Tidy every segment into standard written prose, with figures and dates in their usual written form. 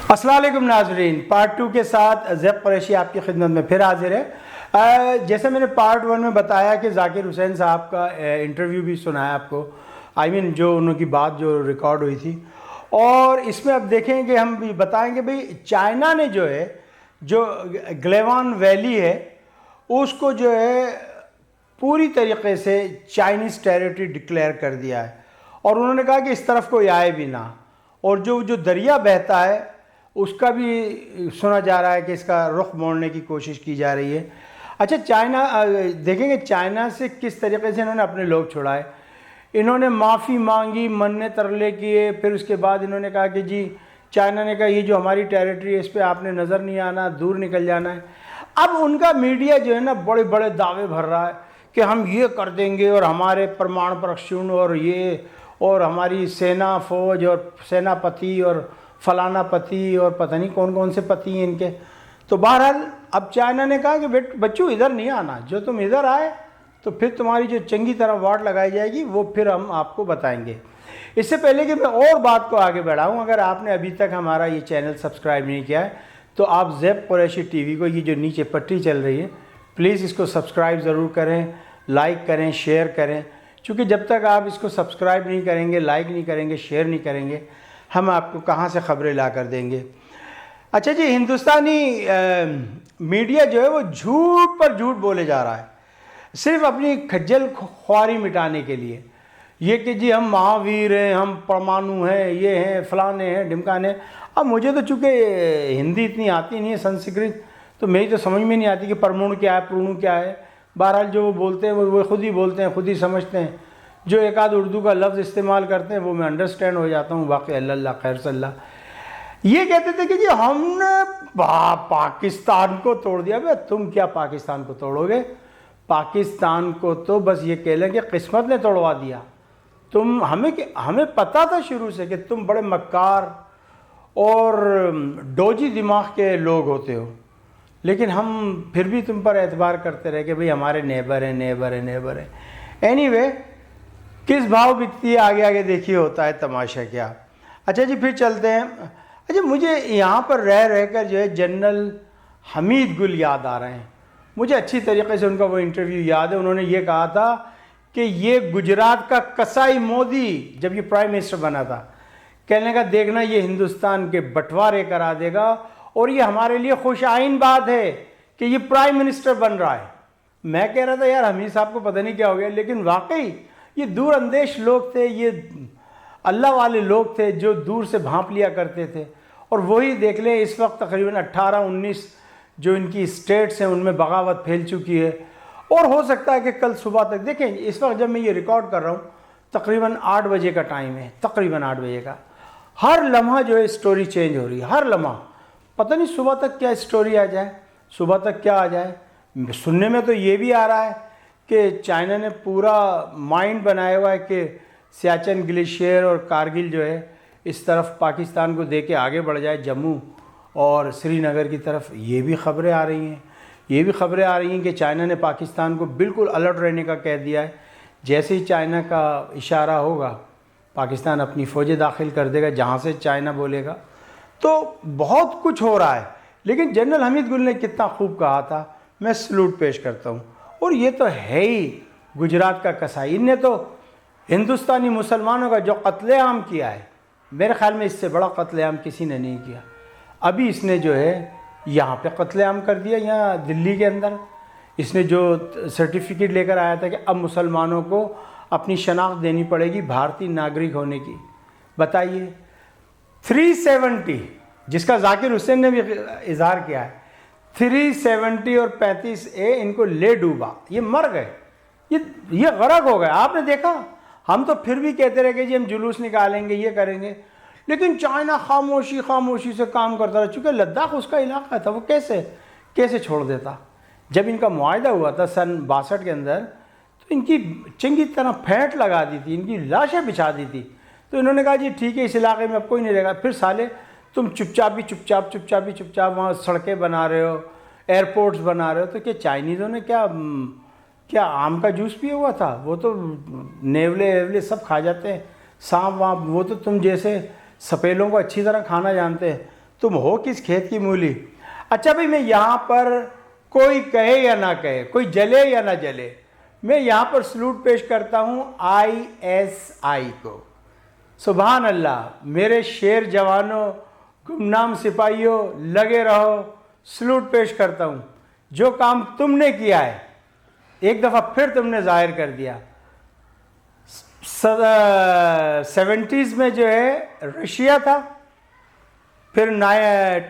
السلام علیکم ناظرین، پارٹ 2 کے ساتھ زیب قریشی آپ کی خدمت میں پھر حاضر ہے۔ جیسے میں نے پارٹ 1 میں بتایا کہ ذاکر حسین صاحب کا انٹرویو بھی سنایا آپ کو، جو انہوں کی بات جو ریکارڈ ہوئی تھی، اور اس میں اب دیکھیں کہ ہم بھی بتائیں کہ بھئی چائنا نے جو گلیوان ویلی ہے اس کو پوری طریقے سے چائنیز ٹیریٹری ڈکلیئر کر دیا ہے، اور انہوں نے کہا کہ اس طرف کوئی آئے بھی نہ، اور جو دریا بہتا ہے اس کا بھی سنا جا رہا ہے کہ اس کا رخ موڑنے کی کوشش کی جا رہی ہے۔ اچھا، چائنا دیکھیں گے چائنا سے کس طریقے سے انہوں نے اپنے لوگ چھڑائے۔ انہوں نے معافی مانگی، مننے ترلے کیے، پھر اس کے بعد انہوں نے کہا کہ جی چائنا نے کہا یہ جو ہماری ٹیریٹری ہے اس پہ آپ نے نظر نہیں آنا، دور نکل جانا ہے۔ اب ان کا میڈیا بڑے بڑے دعوے بھر رہا ہے کہ ہم یہ کر دیں گے، اور ہمارے پرمان پرکشن اور ہماری سینا فوج اور سینا پتی اور فلانا پتی اور پتہ نہیں کون کون سے پتی ہیں ان کے۔ تو بہرحال اب چائنا نے کہا کہ بچوں ادھر نہیں آنا، جو تم ادھر آئے تو پھر تمہاری جو چنگی طرح واٹ لگائی جائے گی وہ پھر ہم آپ کو بتائیں گے۔ اس سے پہلے کہ میں اور بات کو آگے بڑھاؤں، اگر آپ نے ابھی تک ہمارا یہ چینل سبسکرائب نہیں کیا ہے تو آپ زیب قریشی ٹی وی کو، یہ جو نیچے پٹی چل رہی ہے، پلیز اس کو سبسکرائب ضرور کریں، لائک کریں، شیئر کریں، چونکہ جب تک آپ اس کو سبسکرائب نہیں کریں گے، لائک نہیں کریں گے، شیئر نہیں کریں گے، ہم آپ کو کہاں سے خبریں لا کر دیں گے۔ اچھا جی، ہندوستانی میڈیا وہ جھوٹ پر جھوٹ بولے جا رہا ہے، صرف اپنی کھجل خواری مٹانے کے لیے، یہ کہ جی ہم مہاویر ہیں، ہم پرمانو ہیں، یہ ہیں، فلانے ہیں، ڈھمکانے۔ اب مجھے تو چونکہ ہندی اتنی آتی نہیں ہے، سنسکرت، تو میری تو سمجھ میں نہیں آتی کہ پرمون کیا ہے، پرونو کیا ہے۔ بہرحال جو وہ بولتے ہیں وہ خود ہی بولتے ہیں، خود ہی سمجھتے ہیں۔ جو ایک آدھ اردو کا لفظ استعمال کرتے ہیں وہ میں انڈرسٹینڈ ہو جاتا ہوں، باقی اللہ خیر صلی اللہ۔ یہ کہتے تھے کہ جی ہم نے پاکستان کو توڑ دیا۔ بھئی تم کیا پاکستان کو توڑو گے؟ پاکستان کو تو بس یہ کہہ لیں کہ قسمت نے توڑوا دیا۔ ہمیں پتہ تھا شروع سے کہ تم بڑے مکار اور ڈوجی دماغ کے لوگ ہوتے ہو، لیکن ہم پھر بھی تم پر اعتبار کرتے رہے کہ بھئی ہمارے نیبر ہیں۔ اینی وے، کس بھاؤ بکتی ہے آگے آگے دیکھیے، ہوتا ہے تماشا کیا۔ اچھا جی، پھر چلتے ہیں۔ اچھا، مجھے یہاں پر رہ کر جنرل حمید گل یاد آ رہے ہیں۔ مجھے اچھی طریقے سے ان کا وہ انٹرویو یاد ہے۔ انہوں نے یہ کہا تھا کہ یہ گجرات کا کسائی مودی جب یہ پرائم منسٹر بنا تھا، کہنے کا دیکھنا یہ ہندوستان کے بٹوارے کرا دے گا، اور یہ ہمارے لیے خوش آئین بات ہے کہ یہ پرائم منسٹر بن رہا ہے۔ میں کہہ رہا تھا یار حمید صاحب کو پتہ نہیں کیا ہو گیا، لیکن واقعی یہ دور اندیش لوگ تھے، یہ اللہ والے لوگ تھے جو دور سے بھانپ لیا کرتے تھے، اور وہی دیکھ لیں اس وقت تقریباً 18-19 جو ان کی اسٹیٹس ہیں ان میں بغاوت پھیل چکی ہے، اور ہو سکتا ہے کہ کل صبح تک۔ دیکھیں اس وقت جب میں یہ ریکارڈ کر رہا ہوں تقریباً 8 بجے کا ٹائم ہے، تقریباً 8 بجے کا۔ ہر لمحہ اسٹوری چینج ہو رہی ہے، ہر لمحہ۔ پتہ نہیں صبح تک کیا اسٹوری آ جائے، صبح تک کیا آ جائے۔ سننے میں تو یہ بھی آ رہا ہے کہ چائنا نے پورا مائنڈ بنایا ہوا ہے کہ سیاچن گلیشیئر اور کارگل اس طرف پاکستان کو دے کے آگے بڑھ جائے، جموں اور سری نگر کی طرف۔ یہ بھی خبریں آ رہی ہیں کہ چائنا نے پاکستان کو بالکل الرٹ رہنے کا کہہ دیا ہے۔ جیسے ہی چائنا کا اشارہ ہوگا پاکستان اپنی فوجیں داخل کر دے گا جہاں سے چائنا بولے گا۔ تو بہت کچھ ہو رہا ہے، لیکن جنرل حمید گل نے کتنا خوب کہا تھا، میں سلوٹ پیش کرتا ہوں۔ اور یہ تو ہے ہی گجرات کا کسائی، ان نے تو ہندوستانی مسلمانوں کا جو قتل عام کیا ہے، میرے خیال میں اس سے بڑا قتل عام کسی نے نہیں کیا۔ ابھی اس نے یہاں پہ قتل عام کر دیا، یہاں دلی کے اندر۔ اس نے جو سرٹیفکیٹ لے کر آیا تھا کہ اب مسلمانوں کو اپنی شناخت دینی پڑے گی بھارتی ناگرک ہونے کی۔ بتائیے 370، جس کا ذاکر حسین نے بھی اظہار کیا ہے، 370 اور 35A ان کو لے ڈوبا، یہ مر گئے، یہ غرق ہو گئے۔ آپ نے دیکھا، ہم تو پھر بھی کہتے رہے کہ جی ہم جلوس نکالیں گے، یہ کریں گے، لیکن چائنا خاموشی سے کام کرتا رہا، چونکہ لداخ اس کا علاقہ تھا، وہ کیسے چھوڑ دیتا۔ جب ان کا معاہدہ ہوا تھا سن 62 کے اندر، تو ان کی چنگی طرح پھینٹ لگا دی تھی، ان کی لاشیں بچھا دی تھی۔ تو انہوں نے کہا جی ٹھیک ہے، اس علاقے میں اب کوئی نہیں رہے گا۔ پھر سالے تم چپ چاپ وہاں سڑکیں بنا رہے ہو، ایئرپورٹس بنا رہے ہو، تو کیا چائنیزوں نے کیا آم کا جوس پیا ہوا تھا؟ وہ تو نیولے سب کھا جاتے ہیں، سانپ وانپ، وہ تو تم جیسے سپیلوں کو اچھی طرح کھانا جانتے ہیں۔ تم ہو کس کھیت کی مولی. اچھا بھائی میں یہاں پر کوئی کہے یا نہ کہے, کوئی جلے یا نہ جلے, میں یہاں پر سلوٹ پیش کرتا ہوں ISI کو. سبحان اللہ, میرے شیر جوانوں, گمنام سپاہیوں, لگے رہو, سلوٹ پیش کرتا ہوں. جو کام تم نے کیا ہے ایک دفعہ پھر تم نے ظاہر کر دیا. 70s میں جو ہے رشیا تھا, پھر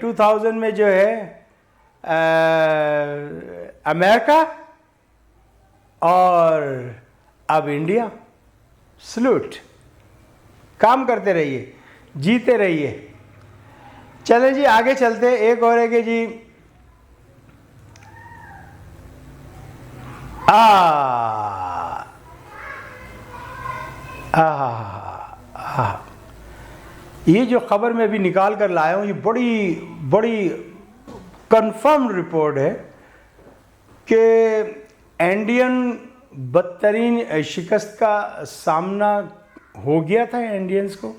2000 میں جو ہے امریکہ, اور اب انڈیا. سلوٹ, کام کرتے رہیے, جیتے رہیے. چلیں جی آگے چلتے. ایک اور ہے کہ جی یہ جو خبر میں بھی نکال کر لایا ہوں, یہ بڑی کنفرم رپورٹ ہے کہ انڈین بدترین شکست کا سامنا ہو گیا تھا انڈینز کو.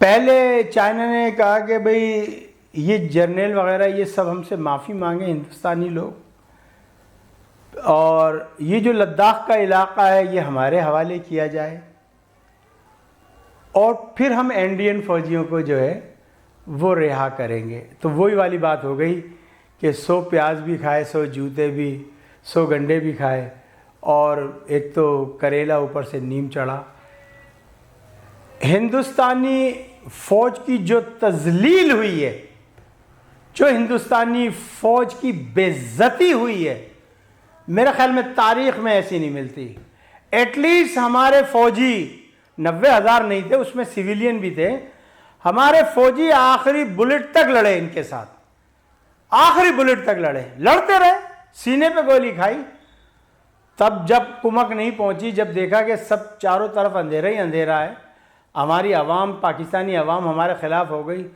پہلے چائنا نے کہا کہ بھئی یہ جرنیل وغیرہ یہ سب ہم سے معافی مانگیں ہندوستانی لوگ, اور یہ جو لداخ کا علاقہ ہے یہ ہمارے حوالے کیا جائے, اور پھر ہم انڈین فوجیوں کو جو ہے وہ رہا کریں گے. تو وہی والی بات ہو گئی کہ 100 پیاز بھی کھائے, 100 جوتے بھی, 100 گنڈے بھی کھائے, اور ایک تو کریلا اوپر سے نیم چڑھا. ہندوستانی فوج کی جو تذلیل ہوئی ہے, جو ہندوستانی فوج کی بے عزتی ہوئی ہے, میرے خیال میں تاریخ میں ایسی نہیں ملتی. ایٹ لیسٹ ہمارے فوجی 90,000 نہیں تھے, اس میں سویلین بھی تھے, ہمارے فوجی آخری بلٹ تک لڑے ان کے ساتھ, آخری بلٹ تک لڑے, لڑتے رہے, سینے پہ گولی کھائی. تب جب کمک نہیں پہنچی, جب دیکھا کہ سب چاروں طرف اندھیرا ہی اندھیرا ہے, ہماری عوام, پاکستانی عوام ہمارے خلاف ہو گئی,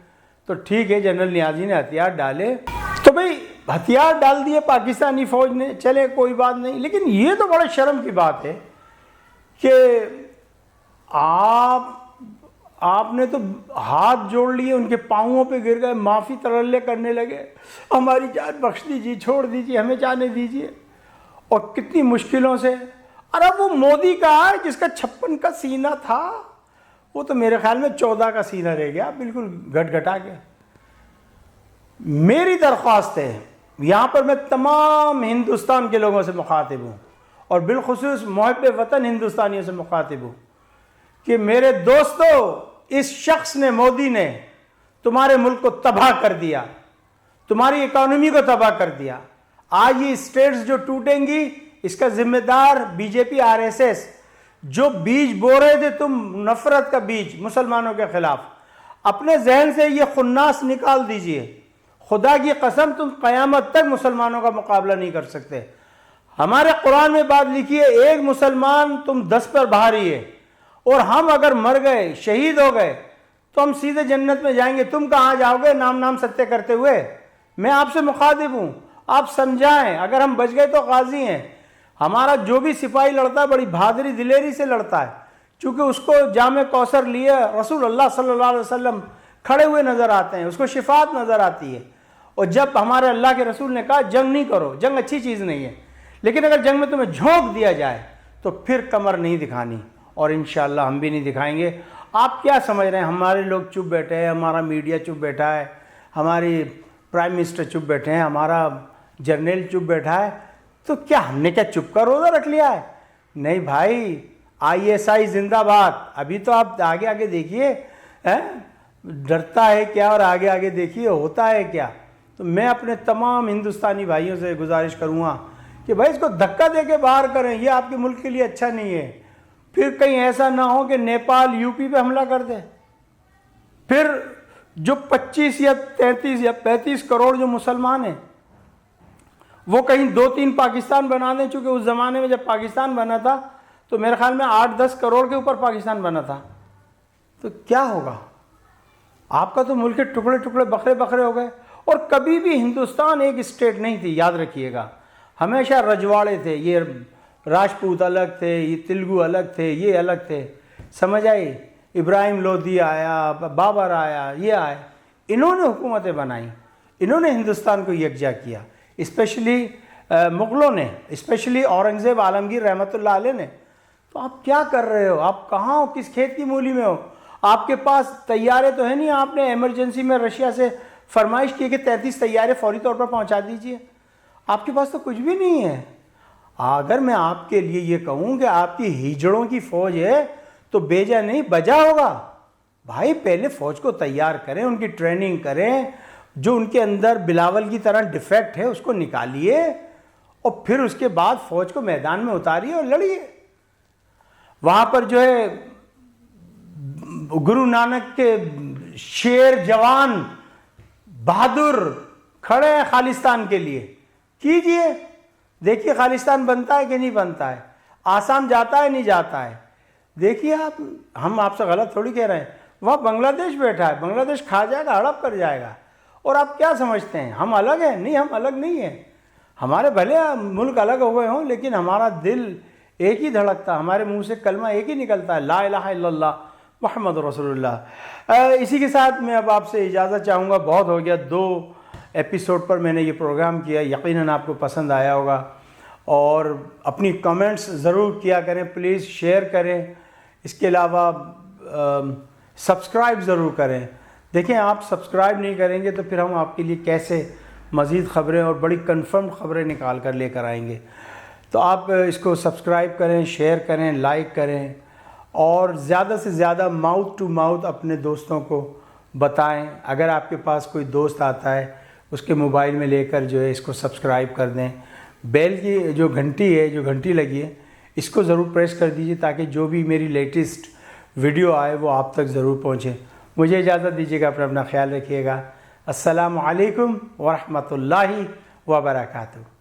تو ٹھیک ہے جنرل نیازی نے ہتھیار ڈالے. تو بھئی ہتھیار ڈال دیے پاکستانی فوج نے, چلے کوئی بات نہیں. لیکن یہ تو بڑا شرم کی بات ہے کہ آپ نے تو ہاتھ جوڑ لیے, ان کے پاؤں پہ گر گئے, معافی ترلے کرنے لگے, ہماری جان بخش دیجیے, چھوڑ دیجیے, ہمیں جانے دیجیے. اور کتنی مشکلوں سے. ارے وہ مودی کا ہے جس کا 56 کا سینہ تھا, وہ تو میرے خیال میں 14 کا سینہ رہ گیا, بالکل گھٹ گھٹا گیا. میری درخواست ہے, یہاں پر میں تمام ہندوستان کے لوگوں سے مخاطب ہوں, اور بالخصوص محب وطن ہندوستانیوں سے مخاطب ہوں, کہ میرے دوستو, اس شخص نے, مودی نے تمہارے ملک کو تباہ کر دیا, تمہاری اکانومی کو تباہ کر دیا. آج یہ اسٹیٹس جو ٹوٹیں گی, اس کا ذمہ دار BJP RSS, جو بیج بو رہے تھے تم, نفرت کا بیج مسلمانوں کے خلاف, اپنے ذہن سے یہ خناس نکال دیجئے. خدا کی قسم تم قیامت تک مسلمانوں کا مقابلہ نہیں کر سکتے. ہمارے قرآن میں بات لکھی ہے, ایک مسلمان تم 10 پر بھاری ہے, اور ہم اگر مر گئے, شہید ہو گئے, تو ہم سیدھے جنت میں جائیں گے. تم کہاں جاؤ گے نام ستیہ کرتے ہوئے؟ میں آپ سے مخاطب ہوں, آپ سمجھائیں. اگر ہم بچ گئے تو غازی ہیں. ہمارا جو بھی سپاہی لڑتا ہے بڑی بہادری دلیری سے لڑتا ہے, چونکہ اس کو جام کوثر لیے رسول اللہ صلی اللہ علیہ وسلم کھڑے ہوئے نظر آتے ہیں, اس کو شفاعت نظر آتی ہے. اور جب ہمارے اللہ کے رسول نے کہا جنگ نہیں کرو, جنگ اچھی چیز نہیں ہے, لیکن اگر جنگ میں تمہیں جھونک دیا جائے تو پھر کمر نہیں دکھانی, اور انشاءاللہ ہم بھی نہیں دکھائیں گے. آپ کیا سمجھ رہے ہیں ہمارے لوگ چپ بیٹھے ہیں, ہمارا میڈیا چپ بیٹھا ہے, ہماری پرائم منسٹر چپ بیٹھے ہیں, ہمارا جرنیل چپ بیٹھا ہے, تو کیا ہم نے کیا چپ کا روزہ رکھ لیا ہے؟ نہیں بھائی, ISI زندہ باد. ابھی تو آپ آگے آگے دیکھیے, ڈرتا ہے کیا اور آگے آگے دیکھیے ہوتا ہے کیا. تو میں اپنے تمام ہندوستانی بھائیوں سے گزارش کروں گا کہ بھائی اس کو دھکا دے کے باہر کریں, یہ آپ کے ملک کے لیے اچھا نہیں ہے. پھر کہیں ایسا نہ ہو کہ نیپال UP پہ حملہ کر دے, پھر جو 25 یا 33 یا 35 کروڑ جو مسلمان ہیں وہ کہیں 2-3 پاکستان بنا دیں. چونکہ اس زمانے میں جب پاکستان بنا تھا تو میرے خیال میں 8-10 کروڑ کے اوپر پاکستان بنا تھا. تو کیا ہوگا؟ آپ کا تو ملک کے ٹکڑے ٹکڑے بکھرے بکھرے ہو گئے. اور کبھی بھی ہندوستان ایک اسٹیٹ نہیں تھی, یاد رکھیے گا. ہمیشہ رجواڑے تھے, یہ راجپوت الگ تھے, یہ تلگو الگ تھے, یہ الگ تھے. سمجھ آئی؟ ابراہیم لودھی آیا, بابر آیا, یہ آئے, انہوں نے حکومتیں بنائیں, انہوں نے ہندوستان کو یکجا کیا, اسپیشلی مغلوں نے, اسپیشلی اورنگزیب عالمگیر رحمۃ اللہ علیہ نے. تو آپ کیا کر رہے ہو؟ آپ کہاں ہو؟ کس کھیت کی مولی میں ہو؟ آپ کے پاس طیارے تو ہے نہیں, آپ نے ایمرجنسی میں رشیا سے فرمائش کی کہ 33 طیارے فوری طور پر پہنچا دیجئے. آپ کے پاس تو کچھ بھی نہیں ہے. اگر میں آپ کے لیے یہ کہوں کہ آپ کی ہیجڑوں کی فوج ہے تو بیجا نہیں بجا ہوگا. بھائی پہلے فوج کو تیار کریں, ان کی ٹریننگ کریں, جو ان کے اندر بلاول کی طرح ڈیفیکٹ ہے اس کو نکالیے, اور پھر اس کے بعد فوج کو میدان میں اتاریے اور لڑیے. وہاں پر جو ہے گرو نانک کے شیر جوان بہادر کھڑے ہیں خالصتان کے لیے, کیجئے, دیکھیے خالصتان بنتا ہے کہ نہیں بنتا ہے, آسام جاتا ہے نہیں جاتا ہے. دیکھیے آپ, ہم آپ سے غلط تھوڑی کہہ رہے ہیں. وہاں بنگلہ دیش بیٹھا ہے, بنگلہ دیش کھا جائے گا, ہڑپ کر جائے گا. اور آپ کیا سمجھتے ہیں ہم الگ ہیں؟ نہیں, ہم الگ نہیں ہیں. ہمارے بھلے ملک الگ ہو گئے ہوں لیکن ہمارا دل ایک ہی دھڑکتا, ہمارے منہ سے کلمہ ایک ہی نکلتا ہے, لا الہ الا اللہ محمد رسول اللہ. اسی کے ساتھ میں اب آپ سے اجازت چاہوں گا. بہت ہو گیا, 2 ایپیسوڈ پر میں نے یہ پروگرام کیا, یقیناً آپ کو پسند آیا ہوگا. اور اپنی کمنٹس ضرور کیا کریں, پلیز شیئر کریں. اس کے علاوہ سبسکرائب ضرور کریں. دیکھیں آپ سبسکرائب نہیں کریں گے تو پھر ہم آپ کے لیے کیسے مزید خبریں اور بڑی کنفرم خبریں نکال کر لے کر آئیں گے. تو آپ اس کو سبسکرائب کریں, شیئر کریں, لائک کریں, اور زیادہ سے زیادہ ماؤتھ ٹو ماؤتھ اپنے دوستوں کو بتائیں. اگر آپ کے پاس کوئی دوست آتا ہے اس کے موبائل میں لے کر جو ہے اس کو سبسکرائب کر دیں. بیل کی جو گھنٹی ہے, جو گھنٹی لگی ہے, اس کو ضرور پریس کر دیجئے تاکہ جو بھی میری لیٹسٹ ویڈیو آئے وہ آپ تک ضرور پہنچے. مجھے اجازت دیجیے گا, اپنا خیال رکھیے گا. السلام علیکم ورحمۃ اللہ وبرکاتہ.